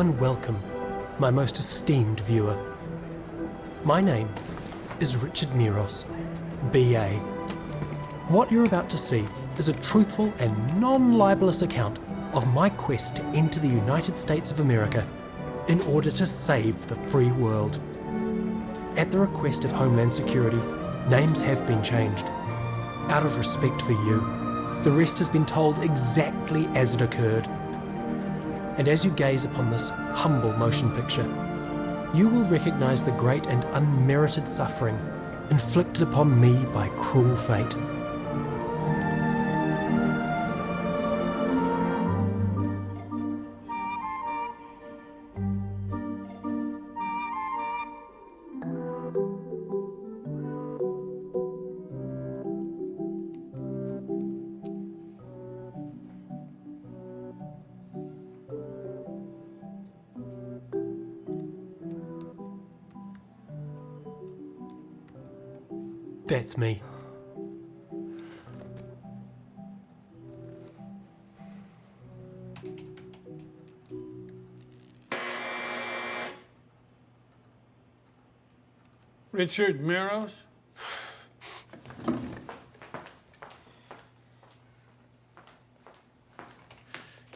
and welcome, my most esteemed viewer. My name is Richard Miros, BA. What you're about to see is a truthful and non-libelous account of my quest to enter the United States of America in order to save the free world. At the request of Homeland Security, names have been changed. Out of respect for you, the rest has been told exactly as it occurred. And as you gaze upon this humble motion picture, you will recognise the great and unmerited suffering inflicted upon me by cruel fate. That's me. Richard Miros?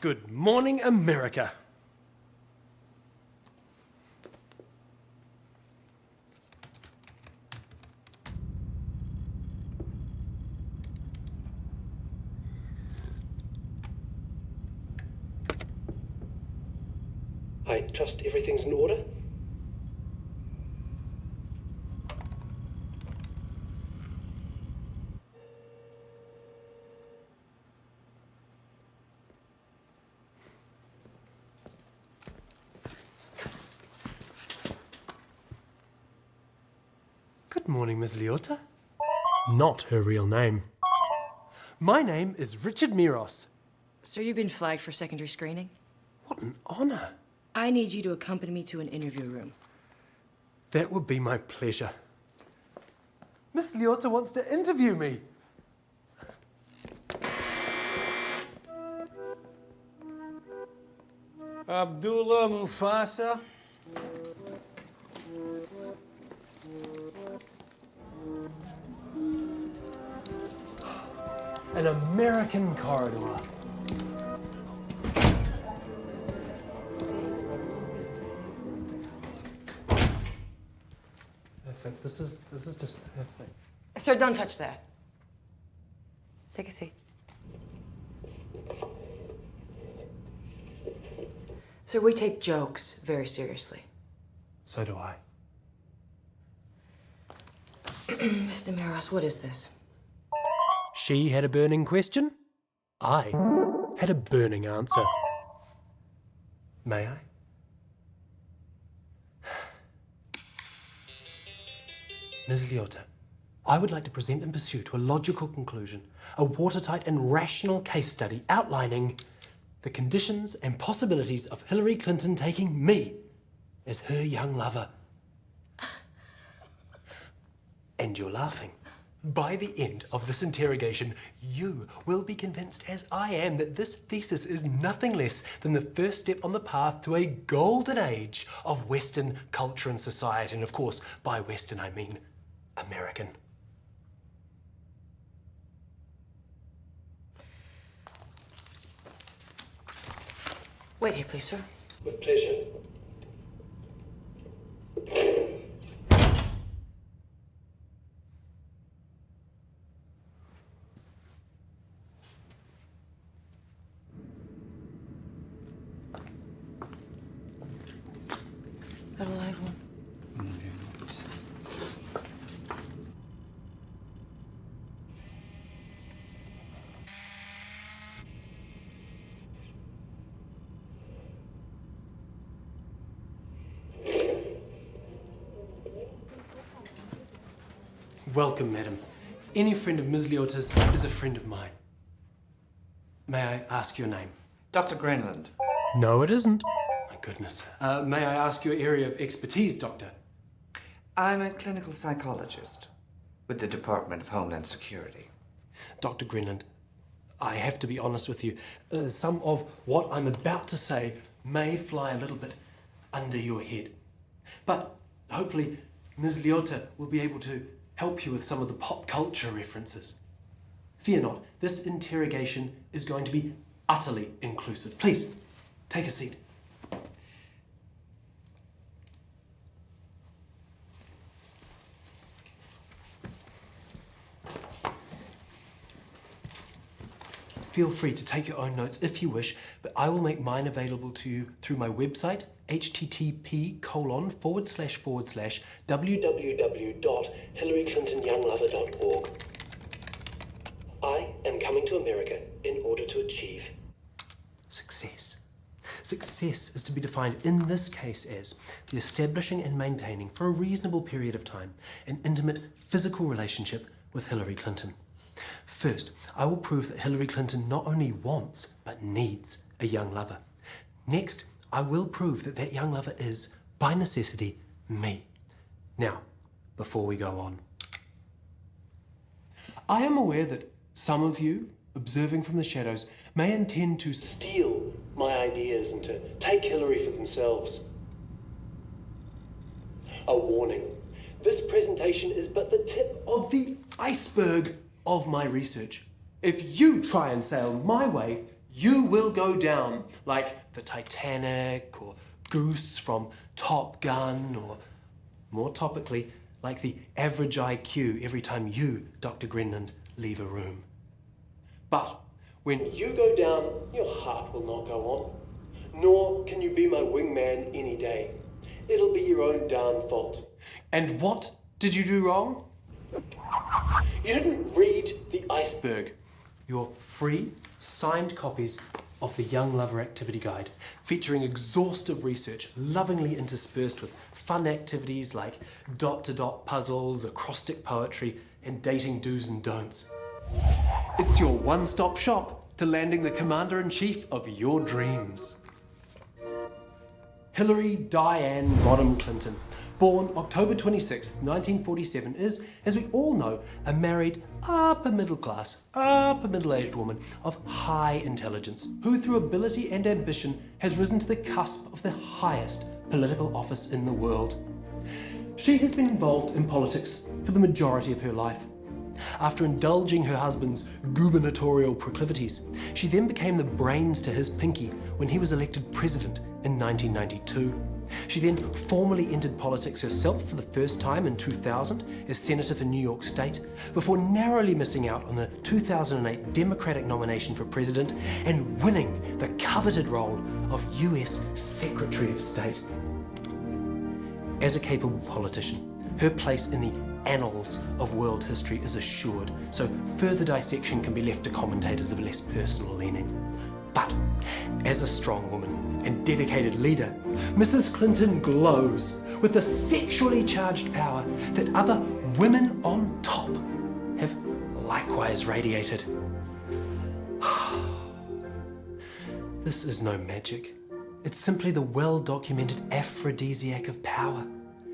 Good morning, America. I trust everything's in order. Good morning, Miss Liotta. Not her real name. My name is Richard Miros. So you've been flagged for secondary screening? What an honour. I need you to accompany me to an interview room. That would be my pleasure. Miss Liotta wants to interview me. Abdullah Mufasa? An American corridor. Perfect. This is just perfect. Sir, don't touch that. Take a seat. Sir, we take jokes very seriously. So do I. Mr. Miros, what is this? She had a burning question. I had a burning answer. May I? Ms. Liotta, I would like to present and pursue to a logical conclusion a watertight and rational case study outlining the conditions and possibilities of Hillary Clinton taking me as her young lover. And you're laughing. By the end of this interrogation, you will be convinced, as I am, that this thesis is nothing less than the first step on the path to a golden age of Western culture and society. And of course, by Western, I mean American. Wait here, please, sir. With pleasure. Got a live one. Welcome, madam. Any friend of Ms. Liotta's is a friend of mine. May I ask your name? Dr. Greenland. No, it isn't. My goodness. May I ask your area of expertise, doctor? I'm a clinical psychologist with the Department of Homeland Security. Dr. Greenland, I have to be honest with you. Some of what I'm about to say may fly a little bit under your head. But hopefully Ms. Liotta will be able to help you with some of the pop culture references. Fear not, this interrogation is going to be utterly inclusive. Please, take a seat. Feel free to take your own notes if you wish, but I will make mine available to you through my website, http://www.hillaryclintonyounglover.org. I am coming to America in order to achieve success. Success is to be defined in this case as the establishing and maintaining for a reasonable period of time an intimate physical relationship with Hillary Clinton. First, I will prove that Hillary Clinton not only wants, but needs a young lover. Next, I will prove that that young lover is, by necessity, me. Now, before we go on, I am aware that some of you, observing from the shadows, may intend to steal my ideas and to take Hillary for themselves. A warning, this presentation is but the tip of the iceberg of my research. If you try and sail my way, you will go down like the Titanic or Goose from Top Gun, or more topically, like the average IQ every time you, Dr. Grenland, leave a room. But when you go down, your heart will not go on, nor can you be my wingman any day. It'll be your own darn fault. And what did you do wrong? You didn't read the iceberg. Your free, signed copies of the Young Lover Activity Guide, featuring exhaustive research lovingly interspersed with fun activities like dot-to-dot puzzles, acrostic poetry, and dating do's and don'ts. It's your one-stop shop to landing the commander-in-chief of your dreams. Hillary Diane Rodham Clinton, born October 26, 1947, is, as we all know, a married, upper middle class, upper middle-aged woman of high intelligence, who through ability and ambition has risen to the cusp of the highest political office in the world. She has been involved in politics for the majority of her life. After indulging her husband's gubernatorial proclivities, she then became the brains to his pinky when he was elected president in 1992. She then formally entered politics herself for the first time in 2000 as Senator for New York State, before narrowly missing out on the 2008 Democratic nomination for president and winning the coveted role of US Secretary of State. As a capable politician, her place in the annals of world history is assured, so further dissection can be left to commentators of a less personal leaning. But as a strong woman and dedicated leader, Mrs. Clinton glows with the sexually charged power that other women on top have likewise radiated. This is no magic. It's simply the well-documented aphrodisiac of power.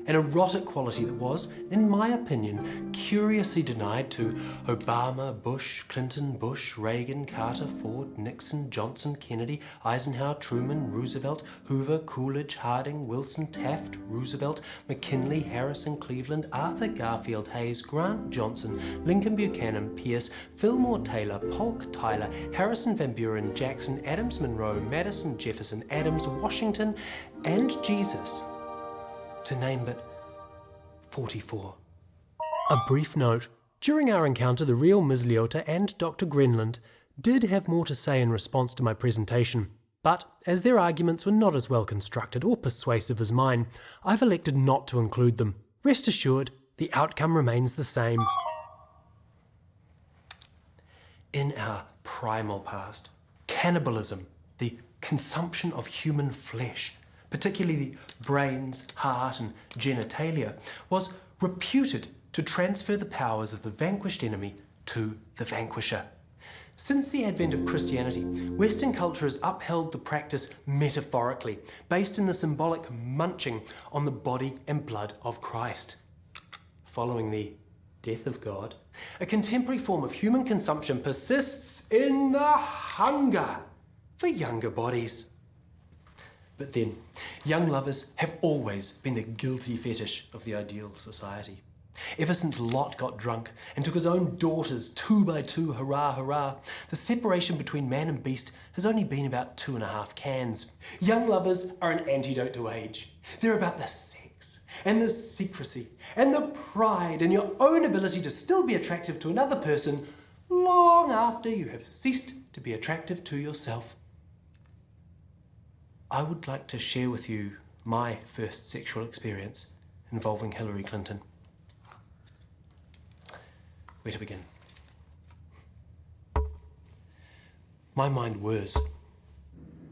An erotic quality that was, in my opinion, curiously denied to Obama, Bush, Clinton, Bush, Reagan, Carter, Ford, Nixon, Johnson, Kennedy, Eisenhower, Truman, Roosevelt, Hoover, Coolidge, Harding, Wilson, Taft, Roosevelt, McKinley, Harrison, Cleveland, Arthur, Garfield, Hayes, Grant, Johnson, Lincoln, Buchanan, Pierce, Fillmore, Taylor, Polk, Tyler, Harrison, Van Buren, Jackson, Adams, Monroe, Madison, Jefferson, Adams, Washington, and Jesus, to name but 44. A brief note. During our encounter, the real Ms. Liotta and Dr. Grenland did have more to say in response to my presentation, but as their arguments were not as well constructed or persuasive as mine, I've elected not to include them. Rest assured, the outcome remains the same. In our primal past, cannibalism, the consumption of human flesh, particularly the brains, heart, and genitalia, was reputed to transfer the powers of the vanquished enemy to the vanquisher. Since the advent of Christianity, Western culture has upheld the practice metaphorically, based in the symbolic munching on the body and blood of Christ. Following the death of God, a contemporary form of human consumption persists in the hunger for younger bodies. But then, young lovers have always been the guilty fetish of the ideal society. Ever since Lot got drunk and took his own daughters 2 by 2, hurrah, hurrah, the separation between man and beast has only been about 2.5 cans. Young lovers are an antidote to age. They're about the sex and the secrecy and the pride and your own ability to still be attractive to another person long after you have ceased to be attractive to yourself. I would like to share with you my first sexual experience involving Hillary Clinton. Where to begin? My mind whirs.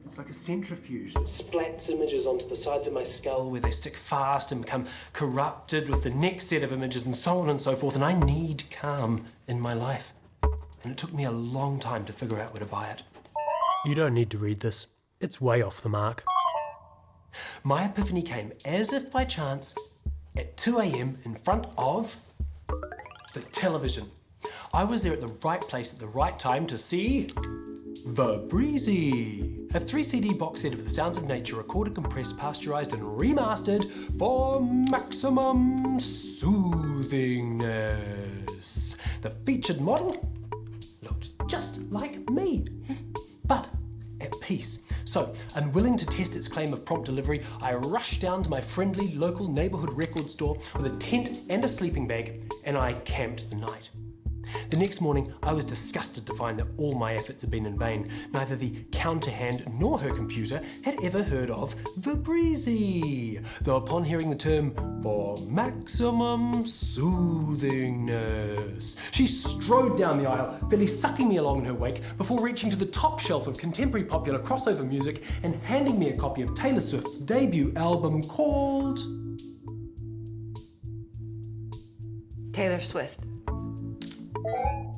It's like a centrifuge that splats images onto the sides of my skull where they stick fast and become corrupted with the next set of images and so on and so forth, and I need calm in my life. And it took me a long time to figure out where to buy it. You don't need to read this. It's way off the mark. My epiphany came as if by chance at 2 a.m. in front of the television. I was there at the right place at the right time to see The Breezy, a 3 CD box set of the sounds of nature recorded, compressed, pasteurized and remastered for maximum soothingness. The featured model looked just like me, but at peace. So, unwilling to test its claim of prompt delivery, I rushed down to my friendly local neighbourhood record store with a tent and a sleeping bag, and I camped the night. The next morning, I was disgusted to find that all my efforts had been in vain. Neither the counterhand nor her computer had ever heard of The Breezy, though upon hearing the term for maximum soothingness, she strode down the aisle, fairly sucking me along in her wake, before reaching to the top shelf of contemporary popular crossover music and handing me a copy of Taylor Swift's debut album called Taylor Swift.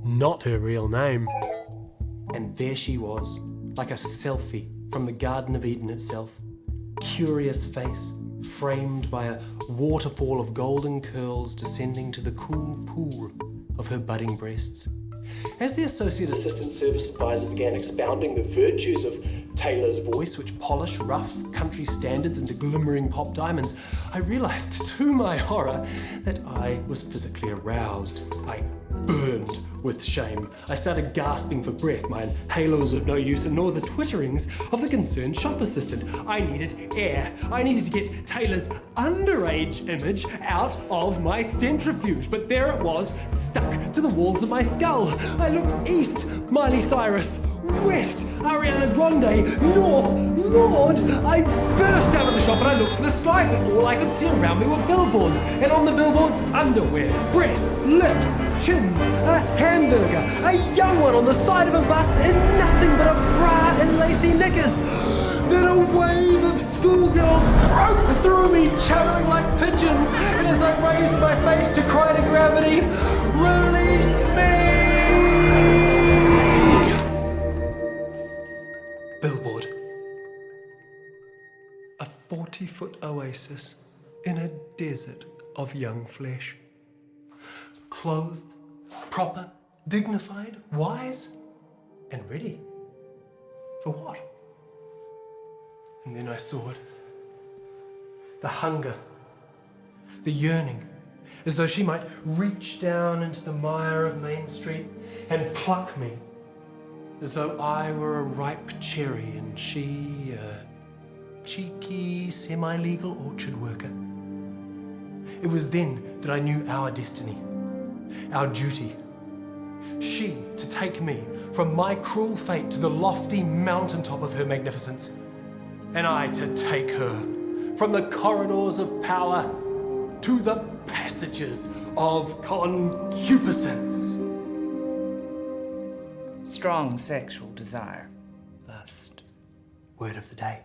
Not her real name. And there she was, like a selfie from the Garden of Eden itself. Curious face, framed by a waterfall of golden curls descending to the cool pool of her budding breasts. As the Associate Assistant Service Advisor began expounding the virtues of Taylor's voice, which polished rough country standards into glimmering pop diamonds, I realised to my horror that I was physically aroused. I burned with shame. I started gasping for breath. My inhaler was of no use, and nor the twitterings of the concerned shop assistant. I needed air. I needed to get Taylor's underage image out of my centrifuge, but there it was, stuck to the walls of my skull. I looked east, Miley Cyrus. West, Ariana Grande. North, Lord. I burst out of the shop and I looked for the sky, but all I could see around me were billboards. And on the billboards, underwear, breasts, lips, chins, a hamburger, a young one on the side of a bus in nothing but a bra and lacy knickers. Then a wave of schoolgirls broke through me, chattering like pigeons. And as I raised my face to cry to gravity, release me! Billboard. A 40-foot oasis in a desert of young flesh. Clothed, proper, dignified, wise, and ready. For what? And then I saw it. The hunger, the yearning, as though she might reach down into the mire of Main Street and pluck me, as though I were a ripe cherry and she a cheeky, semi-legal orchard worker. It was then that I knew our destiny, our duty. She to take me from my cruel fate to the lofty mountaintop of her magnificence, and I to take her from the corridors of power to the passages of concupiscence. Strong sexual desire. Lust. Word of the day.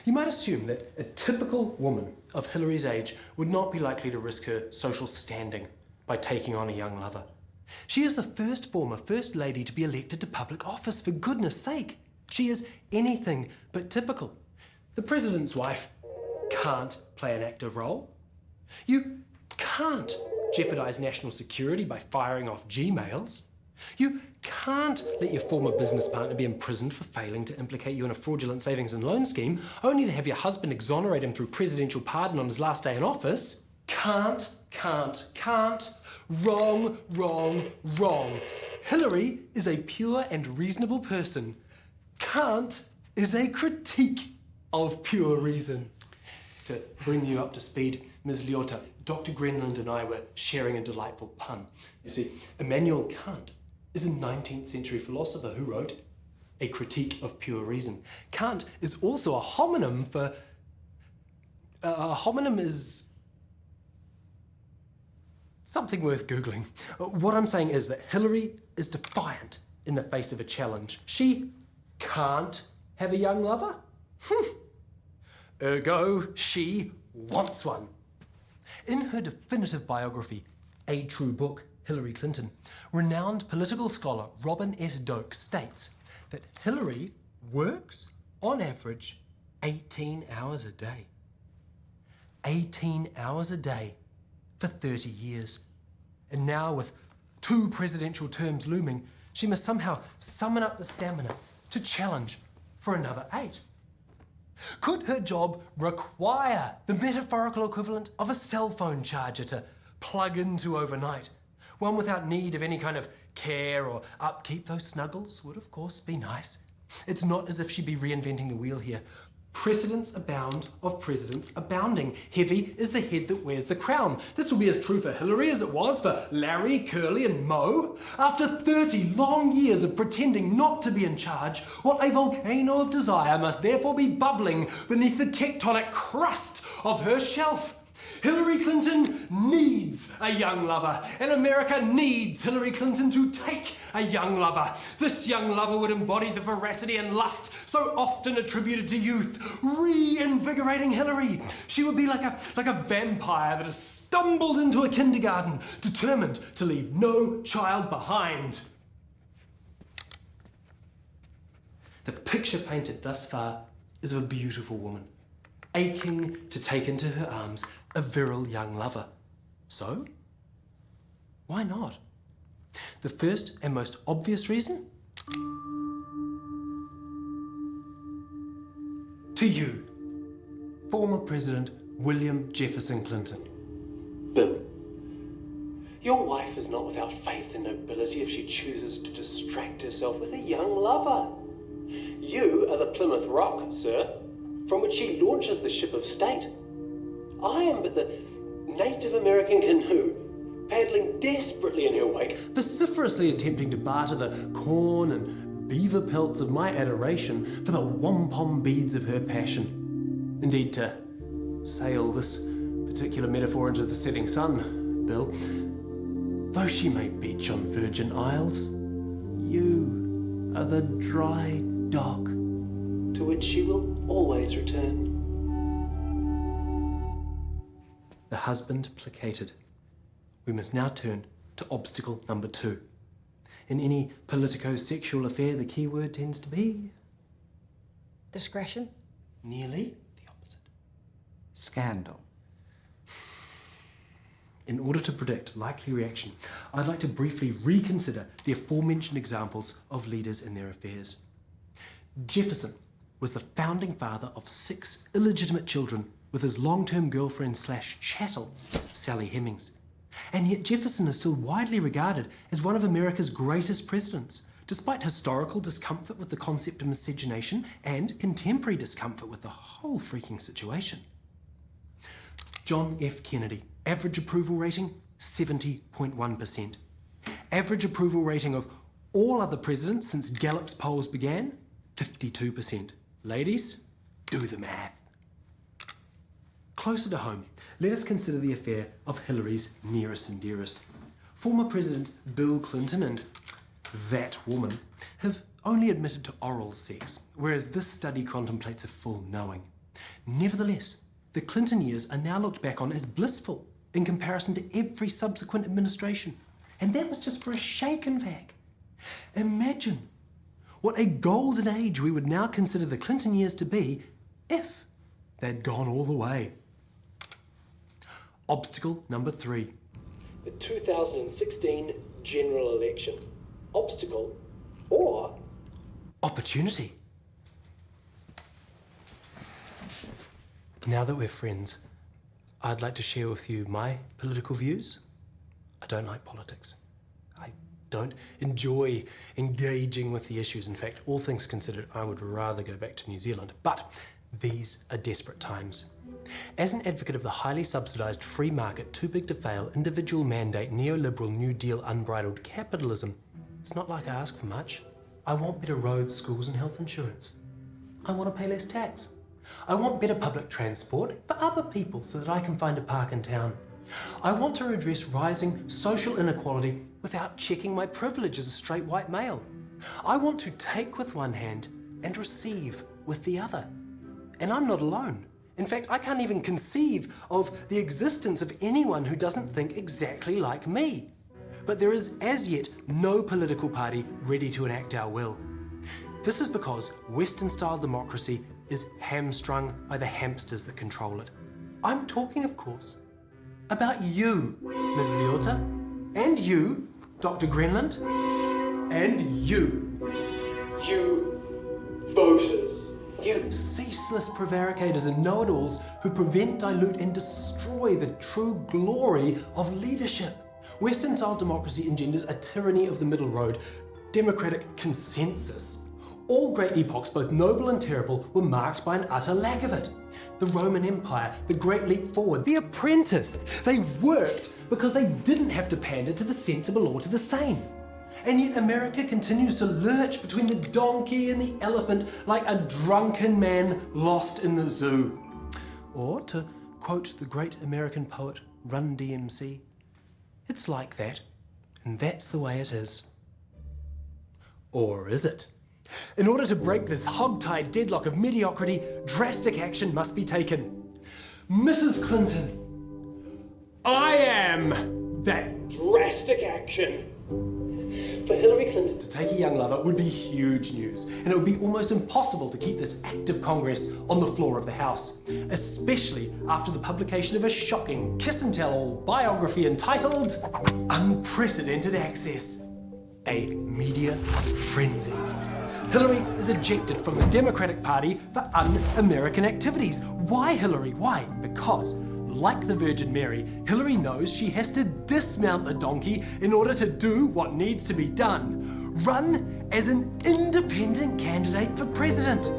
You might assume that a typical woman of Hillary's age would not be likely to risk her social standing by taking on a young lover. She is the first former First Lady to be elected to public office, for goodness sake. She is anything but typical. The president's wife can't play an active role. You can't jeopardize national security by firing off Gmails. You can't let your former business partner be imprisoned for failing to implicate you in a fraudulent savings and loan scheme, only to have your husband exonerate him through presidential pardon on his last day in office. Can't. Wrong. Hillary is a pure and reasonable person. Can't is a critique of pure reason. To bring you up to speed, Ms. Liotta, Dr. Grenland and I were sharing a delightful pun. You see, Immanuel Kant is a 19th century philosopher who wrote A Critique of Pure Reason. Kant is also a homonym for... a homonym is... something worth Googling. What I'm saying is that Hillary is defiant in the face of a challenge. She can't have a young lover. Ergo, she wants one. In her definitive biography, A True Book, Hillary Clinton, renowned political scholar Robin S. Doak states that Hillary works, on average, 18 hours a day. 18 hours a day for 30 years. And now, with 2 presidential terms looming, she must somehow summon up the stamina to challenge for another 8. Could her job require the metaphorical equivalent of a cell phone charger to plug into overnight? One without need of any kind of care or upkeep. Those snuggles would, of course, be nice. It's not as if she'd be reinventing the wheel here. Precedents abound of presidents abounding. Heavy is the head that wears the crown. This will be as true for Hillary as it was for Larry, Curly and Moe. After 30 long years of pretending not to be in charge, what a volcano of desire must therefore be bubbling beneath the tectonic crust of her shelf. Hillary Clinton needs a young lover, and America needs Hillary Clinton to take a young lover. This young lover would embody the veracity and lust so often attributed to youth, reinvigorating Hillary. She would be like a vampire that has stumbled into a kindergarten, determined to leave no child behind. The picture painted thus far is of a beautiful woman, aching to take into her arms a virile young lover. So, why not? The first and most obvious reason? To you, former President William Jefferson Clinton. Bill, your wife is not without faith and nobility if she chooses to distract herself with a young lover. You are the Plymouth Rock, sir, from which she launches the ship of state. I am but the Native American canoe, paddling desperately in her wake, vociferously attempting to barter the corn and beaver pelts of my adoration for the wampum beads of her passion. Indeed, to sail this particular metaphor into the setting sun, Bill, though she may beach on virgin isles, you are the dry dock to which she will always return. The husband placated. We must now turn to obstacle number 2. In any politico-sexual affair, the key word tends to be... Discretion? Nearly the opposite. Scandal. In order to predict likely reaction, I'd like to briefly reconsider the aforementioned examples of leaders in their affairs. Jefferson was the founding father of 6 illegitimate children with his long-term girlfriend / chattel, Sally Hemings. And yet Jefferson is still widely regarded as one of America's greatest presidents, despite historical discomfort with the concept of miscegenation and contemporary discomfort with the whole freaking situation. John F. Kennedy, average approval rating, 70.1%. Average approval rating of all other presidents since Gallup's polls began, 52%. Ladies, do the math. Closer to home, let us consider the affair of Hillary's nearest and dearest. Former President Bill Clinton and that woman have only admitted to oral sex, whereas this study contemplates a full knowing. Nevertheless, the Clinton years are now looked back on as blissful in comparison to every subsequent administration. And that was just for a shake and vac. Imagine what a golden age we would now consider the Clinton years to be if they'd gone all the way. Obstacle number 3. The 2016 general election. obstacle, or opportunity. Now that we're friends, I'd like to share with you my political views. I don't like politics. I don't enjoy engaging with the issues. In fact, all things considered, I would rather go back to New Zealand. But these are desperate times. As an advocate of the highly subsidised free market, too big to fail, individual mandate, neoliberal, New Deal, unbridled capitalism, it's not like I ask for much. I want better roads, schools and health insurance. I want to pay less tax. I want better public transport for other people so that I can find a park in town. I want to redress rising social inequality without checking my privilege as a straight white male. I want to take with one hand and receive with the other. And I'm not alone. In fact, I can't even conceive of the existence of anyone who doesn't think exactly like me. But there is as yet no political party ready to enact our will. This is because Western-style democracy is hamstrung by the hamsters that control it. I'm talking, of course, about you, Ms. Leota, and you, Dr. Grenland, and you voters. You ceaseless prevaricators and know-it-alls who prevent, dilute and destroy the true glory of leadership. Western-style democracy engenders a tyranny of the middle road, democratic consensus. All great epochs, both noble and terrible, were marked by an utter lack of it. The Roman Empire, the Great Leap Forward, the Apprentice. They worked because they didn't have to pander to the sensible or to the sane. And yet America continues to lurch between the donkey and the elephant like a drunken man lost in the zoo. Or, to quote the great American poet Run DMC, it's like that, and that's the way it is. Or is it? In order to break this hog-tied deadlock of mediocrity, drastic action must be taken. Mrs. Clinton, I am that drastic action. For Hillary Clinton to take a young lover would be huge news, and it would be almost impossible to keep this act of Congress on the floor of the House, especially after the publication of a shocking kiss-and-tell biography entitled Unprecedented Access, a media frenzy. Hillary is ejected from the Democratic Party for un-American activities. Why, Hillary? Why? Because, like the Virgin Mary, Hillary knows she has to dismount the donkey in order to do what needs to be done. Run as an independent candidate for president.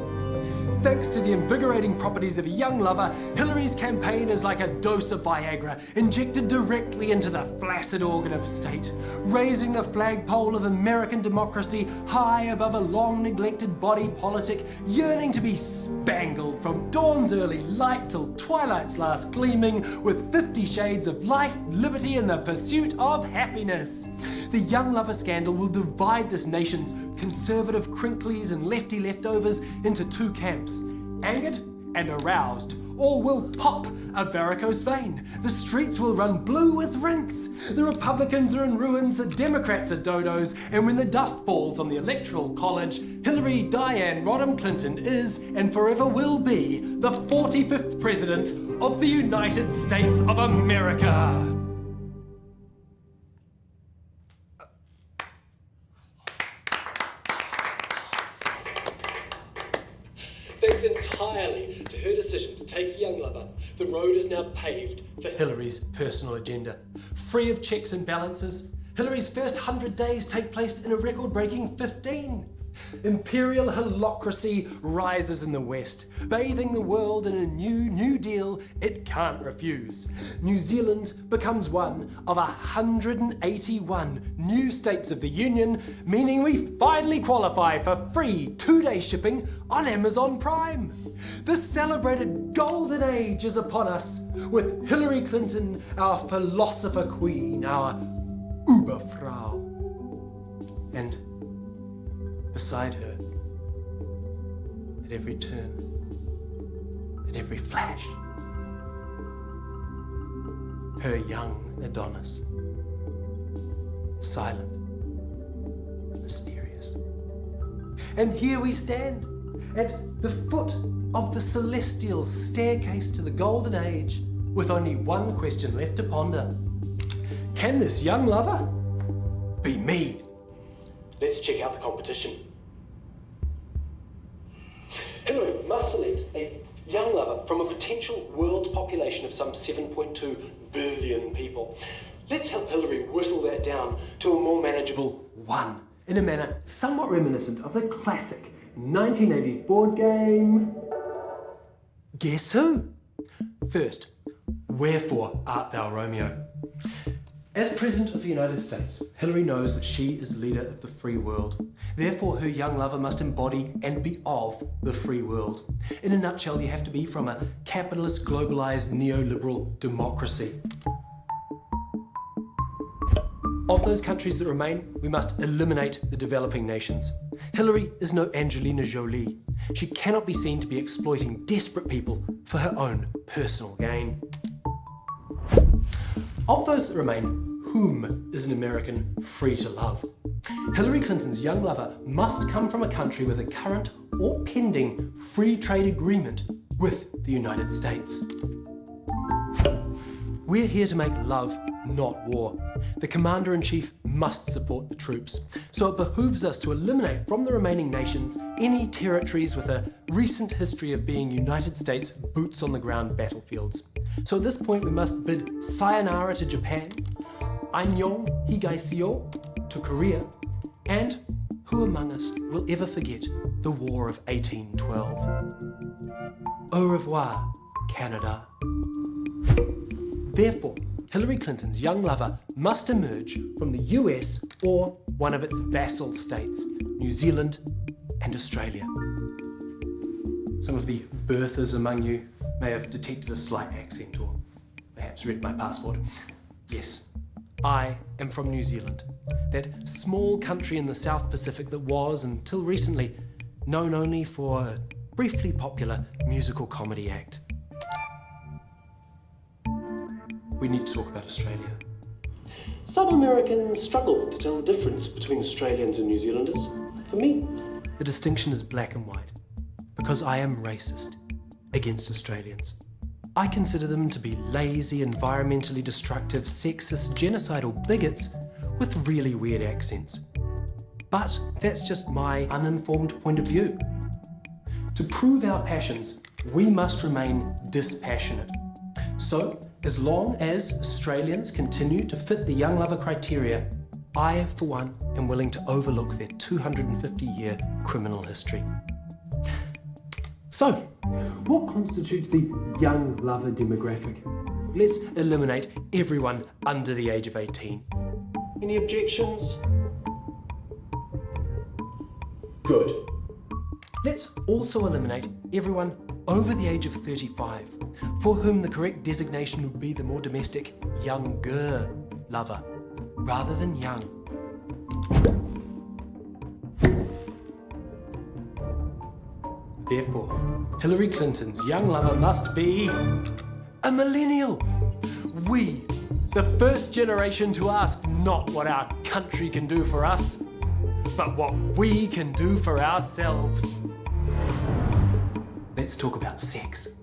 Thanks to the invigorating properties of a young lover, Hillary's campaign is like a dose of Viagra, injected directly into the flaccid organ of state, raising the flagpole of American democracy high above a long-neglected body politic, yearning to be spangled from dawn's early light till twilight's last gleaming with 50 shades of life, liberty, and the pursuit of happiness. The young lover scandal will divide this nation's conservative crinklies and lefty leftovers into two camps. Angered and aroused, all will pop a varicose vein. The streets will run blue with rinse. The Republicans are in ruins, the Democrats are dodos, and when the dust falls on the Electoral College, Hillary Diane Rodham Clinton is, and forever will be, the 45th President of the United States of America. Thanks entirely to her decision to take a young lover, the road is now paved for Hillary's personal agenda. Free of checks and balances, Hillary's first 100 days take place in a record-breaking 15. Imperial holocracy rises in the West, bathing the world in a new deal it can't refuse. New Zealand becomes one of 181 new states of the Union, meaning we finally qualify for free 2-day shipping on Amazon Prime. The celebrated golden age is upon us, with Hillary Clinton, our philosopher queen, our Uberfrau. And beside her, at every turn, at every flash, her young Adonis, silent, mysterious. And here we stand, at the foot of the celestial staircase to the golden age, with only one question left to ponder. Can this young lover be me? Let's check out the competition. Hillary must select a young lover from a potential world population of some 7.2 billion people. Let's help Hillary whittle that down to a more manageable one, in a manner somewhat reminiscent of the classic 1980s board game... Guess Who? First, wherefore art thou Romeo? As President of the United States, Hillary knows that she is leader of the free world. Therefore, her young lover must embody and be of the free world. In a nutshell, you have to be from a capitalist, globalized, neoliberal democracy. Of those countries that remain, we must eliminate the developing nations. Hillary is no Angelina Jolie. She cannot be seen to be exploiting desperate people for her own personal gain. Of those that remain, whom is an American free to love? Hillary Clinton's young lover must come from a country with a current or pending free trade agreement with the United States. We're here to make love, not war. The Commander-in-Chief must support the troops, so it behooves us to eliminate from the remaining nations any territories with a recent history of being United States boots-on-the-ground battlefields. So at this point we must bid sayonara to Japan, annyeong higaiseo to Korea, and who among us will ever forget the War of 1812? Au revoir, Canada. Therefore, Hillary Clinton's young lover must emerge from the US or one of its vassal states, New Zealand and Australia. Some of the birthers among you may have detected a slight accent or perhaps read my passport. Yes, I am from New Zealand, that small country in the South Pacific that was, until recently, known only for a briefly popular musical comedy act. We need to talk about Australia. Some Americans struggle to tell the difference between Australians and New Zealanders. For me, the distinction is black and white, because I am racist against Australians. I consider them to be lazy, environmentally destructive, sexist, genocidal bigots with really weird accents. But that's just my uninformed point of view. To prove our passions, we must remain dispassionate. So, as long as Australians continue to fit the young lover criteria, I, for one, am willing to overlook their 250-year criminal history. So, what constitutes the young lover demographic? Let's eliminate everyone under the age of 18. Any objections? Good. Let's also eliminate everyone over the age of 35, for whom the correct designation would be the more domestic younger lover, rather than young. Therefore, Hillary Clinton's young lover must be a millennial. We, the first generation to ask not what our country can do for us, but what we can do for ourselves. Let's talk about sex.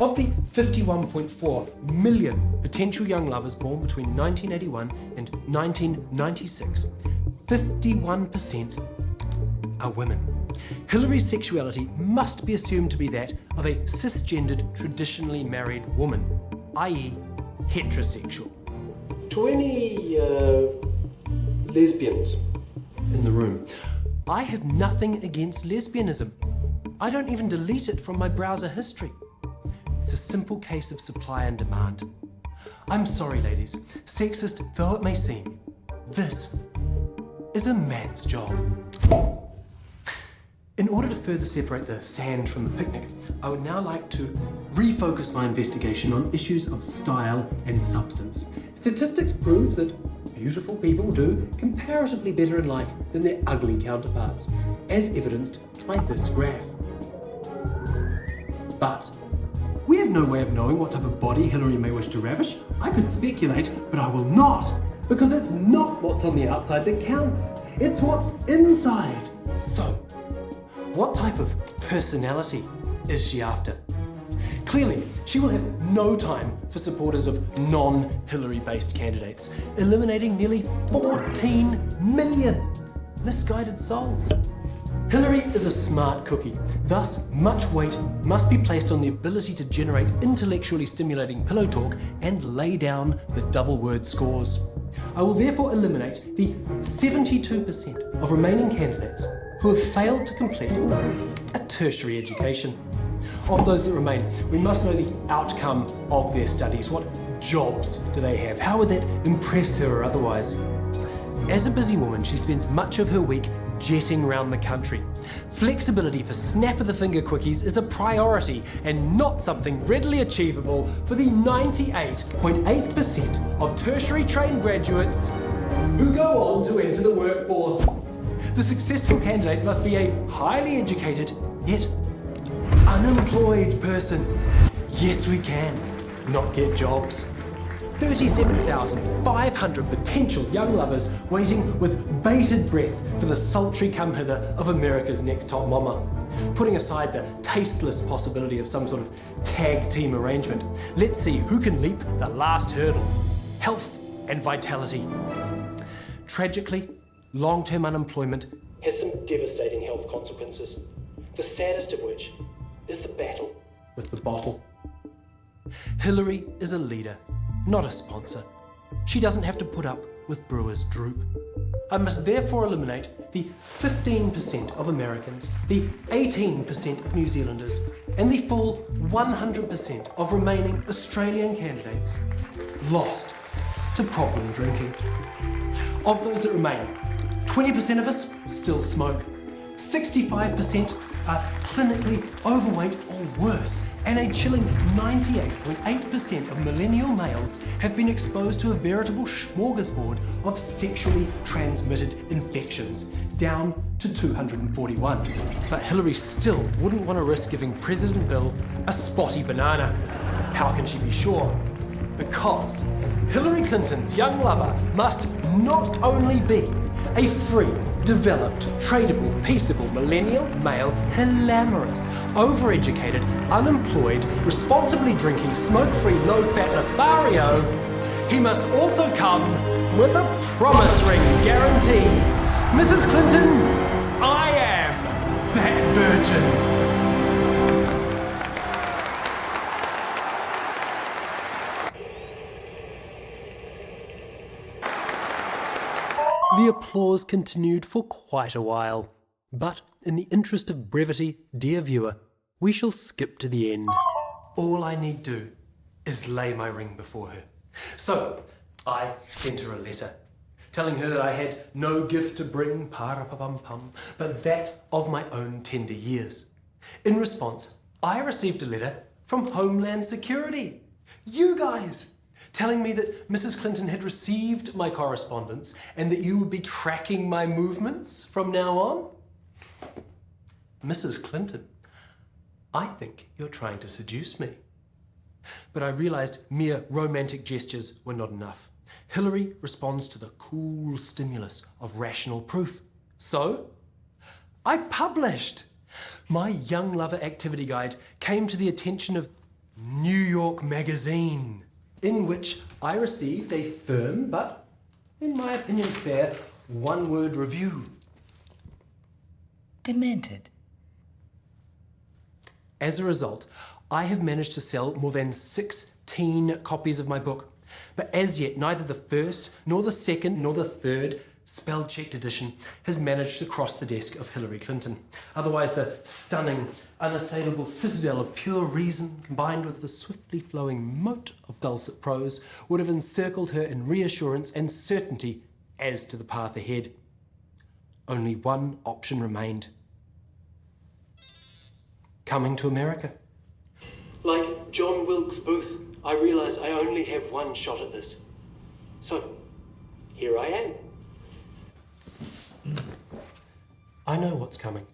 Of the 51.4 million potential young lovers born between 1981 and 1996, 51% are women. Hillary's sexuality must be assumed to be that of a cisgendered, traditionally married woman, i.e. heterosexual. To any lesbians in the room, I have nothing against lesbianism. I don't even delete it from my browser history. It's a simple case of supply and demand. I'm sorry, ladies, sexist though it may seem, this is a man's job. In order to further separate the sand from the picnic, I would now like to refocus my investigation on issues of style and substance. Statistics proves that beautiful people do comparatively better in life than their ugly counterparts, as evidenced by this graph. But we have no way of knowing what type of body Hillary may wish to ravish. I could speculate, but I will not, because it's not what's on the outside that counts. It's what's inside. So, what type of personality is she after? Clearly, she will have no time for supporters of non-Hillary-based candidates, eliminating nearly 14 million. misguided souls. Hillary is a smart cookie, thus much weight must be placed on the ability to generate intellectually stimulating pillow talk and lay down the double word scores. I will therefore eliminate the 72% of remaining candidates who have failed to complete a tertiary education. Of those that remain, we must know the outcome of their studies. What jobs do they have? How would that impress her or otherwise? As a busy woman, she spends much of her week jetting around the country. Flexibility for snap-of-the-finger quickies is a priority and not something readily achievable for the 98.8% of tertiary trained graduates who go on to enter the workforce. The successful candidate must be a highly educated, yet unemployed person. Yes, we can not get jobs. 37,500 potential young lovers waiting with bated breath for the sultry come hither of America's Next Top Mama. Putting aside the tasteless possibility of some sort of tag team arrangement, let's see who can leap the last hurdle: health and vitality. Tragically, long-term unemployment has some devastating health consequences, the saddest of which is the battle with the bottle. Hillary is a leader, not a sponsor. She doesn't have to put up with Brewer's droop. I must therefore eliminate the 15% of Americans, the 18% of New Zealanders, and the full 100% of remaining Australian candidates lost to problem drinking. Of those that remain, 20% of us still smoke, 65% are clinically overweight or worse, and a chilling 98.8% of millennial males have been exposed to a veritable smorgasbord of sexually transmitted infections, down to 241. But Hillary still wouldn't want to risk giving President Bill a spotty banana. How can she be sure? Because Hillary Clinton's young lover must not only be a free, developed, tradable, peaceable, millennial, male, glamorous, overeducated, unemployed, responsibly drinking, smoke-free, low-fat Lothario, he must also come with a promise ring guarantee. Mrs. Clinton, I am that virgin. The applause continued for quite a while, but in the interest of brevity, dear viewer, we shall skip to the end. All I need do is lay my ring before her. So I sent her a letter, telling her that I had no gift to bring, pa-ra-pa-pum-pum, but that of my own tender years. In response, I received a letter from Homeland Security. You guys! Telling me that Mrs. Clinton had received my correspondence and that you would be tracking my movements from now on? Mrs. Clinton, I think you're trying to seduce me. But I realized mere romantic gestures were not enough. Hillary responds to the cool stimulus of rational proof. So, I published. My young lover activity guide came to the attention of New York Magazine, in which I received a firm but, in my opinion, fair one-word review. Demented. As a result, I have managed to sell more than 16 copies of my book, but as yet neither the first, nor the second, nor the third spell-checked edition has managed to cross the desk of Hillary Clinton. Otherwise, the stunning, unassailable citadel of pure reason, combined with the swiftly flowing moat of dulcet prose, would have encircled her in reassurance and certainty as to the path ahead. Only one option remained. Coming to America. Like John Wilkes Booth, I realise I only have one shot at this. So, here I am. I know what's coming.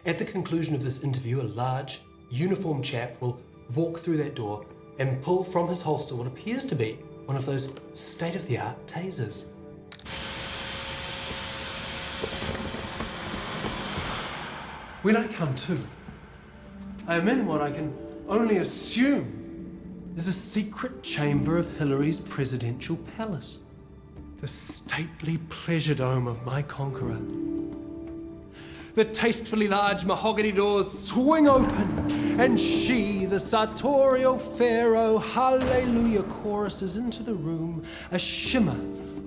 At the conclusion of this interview, a large, uniformed chap will walk through that door and pull from his holster what appears to be one of those state-of-the-art tasers. When I come to, I am in what I can only assume is a secret chamber of Hillary's presidential palace. the stately pleasure dome of my conqueror. The tastefully large mahogany doors swing open, and she, the sartorial pharaoh, hallelujah, choruses into the room, a shimmer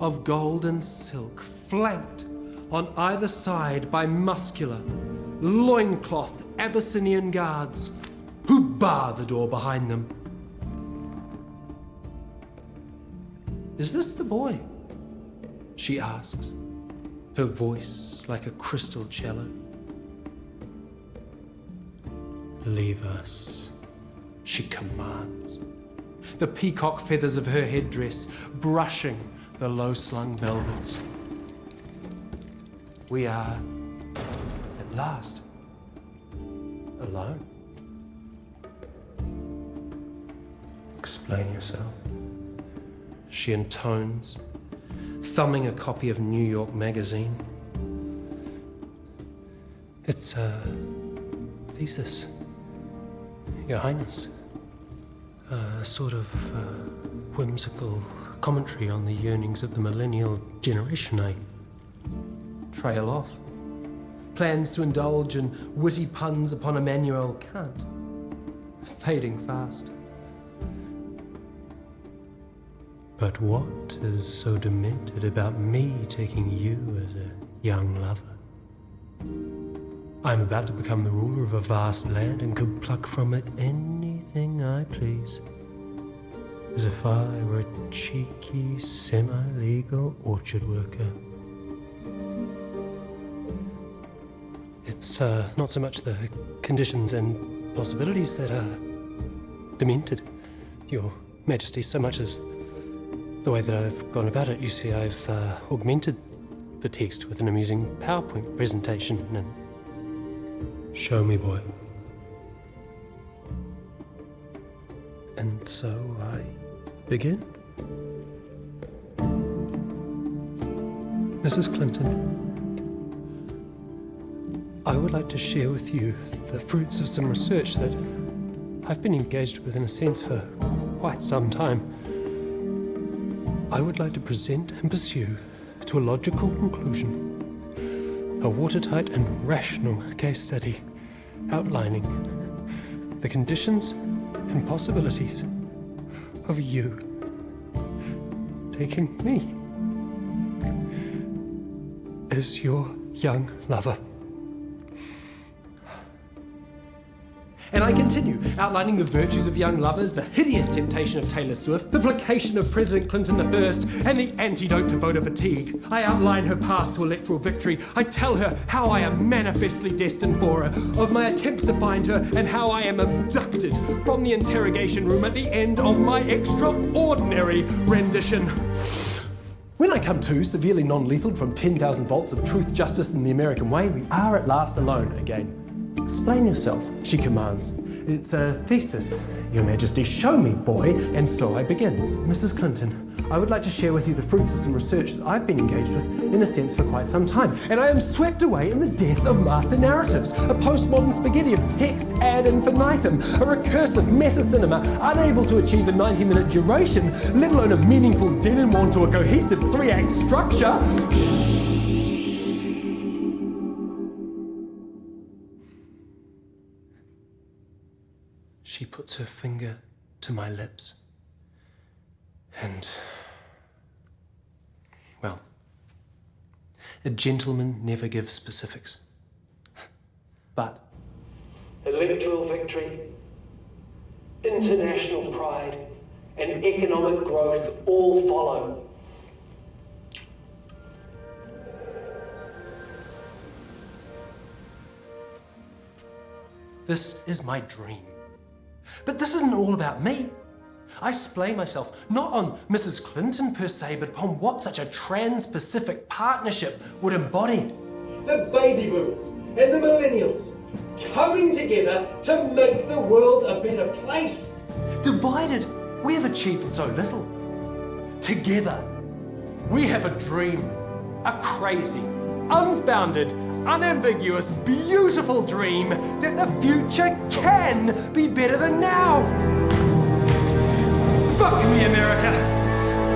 of gold and silk, flanked on either side by muscular, loinclothed Abyssinian guards who bar the door behind them. "Is this the boy?" she asks, her voice like a crystal cello. "Leave us," she commands, the peacock feathers of her headdress brushing the low-slung velvets. We are, at last, alone. "Explain yourself," she intones, thumbing a copy of New York Magazine. "It's a thesis, Your Highness. A sort of whimsical commentary on the yearnings of the millennial generation, I trail off. Plans to indulge in witty puns upon Immanuel Kant. Fading fast. But what is so demented about me taking you as a young lover? I'm about to become the ruler of a vast land and could pluck from it anything I please. As if I were a cheeky, semi-legal orchard worker. It's not so much the conditions and possibilities that are demented, Your Majesty, so much as the way that I've gone about it. You see, I've augmented the text with an amusing PowerPoint presentation and... Show me, boy. And so I begin. Mrs. Clinton, I would like to share with you the fruits of some research that I've been engaged with, in a sense, for quite some time. I would like to present and pursue to a logical conclusion a watertight and rational case study outlining the conditions and possibilities of you taking me as your young lover. And I continue, outlining the virtues of young lovers, the hideous temptation of Taylor Swift, the placation of President Clinton I, and the antidote to voter fatigue. I outline her path to electoral victory. I tell her how I am manifestly destined for her, of my attempts to find her, and how I am abducted from the interrogation room at the end of my extraordinary rendition. When I come to, severely non-lethal from 10,000 volts of truth, justice, and the American way, we are at last alone again. Explain yourself, she commands. It's a thesis, Your Majesty. Show me, boy. And so I begin. Mrs. Clinton, I would like to share with you the fruits of some research that I've been engaged with, in a sense, for quite some time. And I am swept away in the death of master narratives, a postmodern spaghetti of text ad infinitum, a recursive meta-cinema, unable to achieve a 90-minute duration, let alone a meaningful denouement to a cohesive 3-act structure. She puts her finger to my lips, and, well, a gentleman never gives specifics. But electoral victory, international pride, and economic growth all follow. This is my dream. But this isn't all about me. I splay myself not on Mrs. Clinton per se, but upon what such a trans-Pacific partnership would embody. The baby boomers and the millennials coming together to make the world a better place. Divided, we have achieved so little. Together, we have a dream, a crazy, unfounded, unambiguous, beautiful dream that the future can be better than now. Fuck me, America.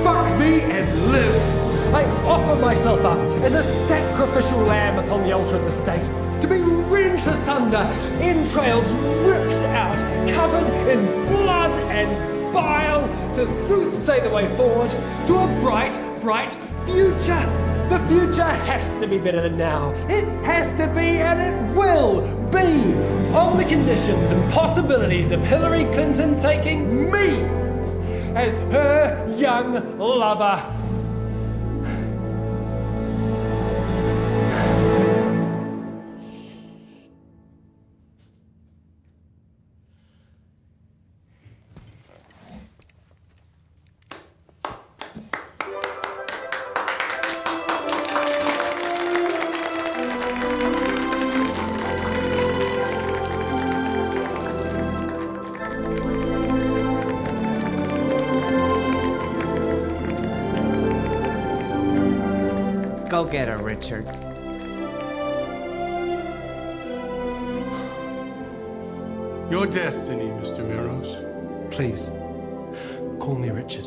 Fuck me and live. I offer myself up as a sacrificial lamb upon the altar of the state, to be rent asunder, entrails ripped out, covered in blood and bile, to soothsay the way forward to a bright, bright future. The future has to be better than now. It has to be, and it will be, on the conditions and possibilities of Hillary Clinton taking me as her young lover. Go get her, Richard. Your destiny, Mr. Meros. Please, call me Richard.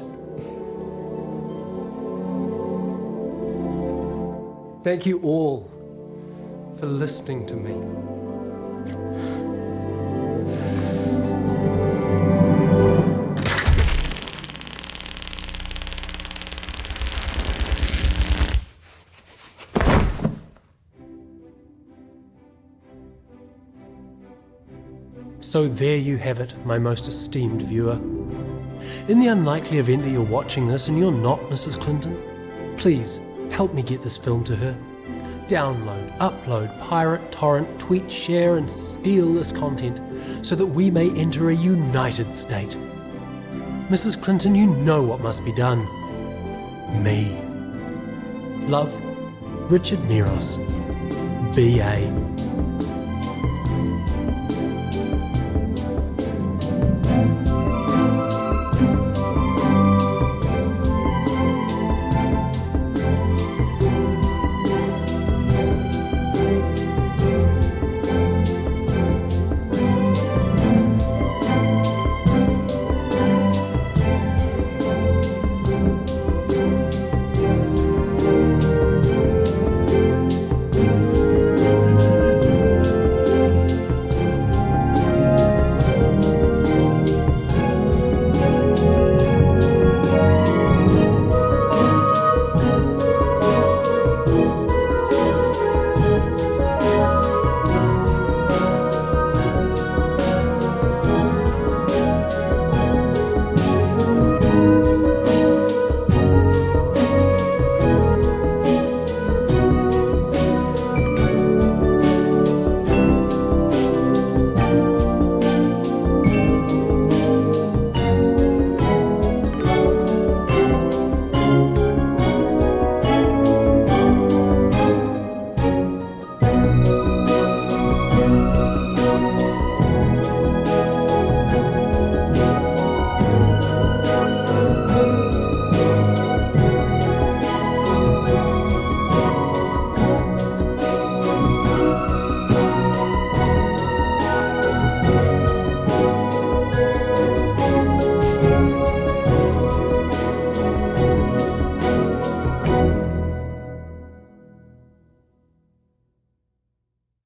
Thank you all for listening to me. So there you have it, my most esteemed viewer. In the unlikely event that you're watching this and you're not Mrs. Clinton, please help me get this film to her. Download, upload, pirate, torrent, tweet, share, and steal this content so that we may enter a united state. Mrs. Clinton, you know what must be done. Me. Love, Richard Meros, B.A.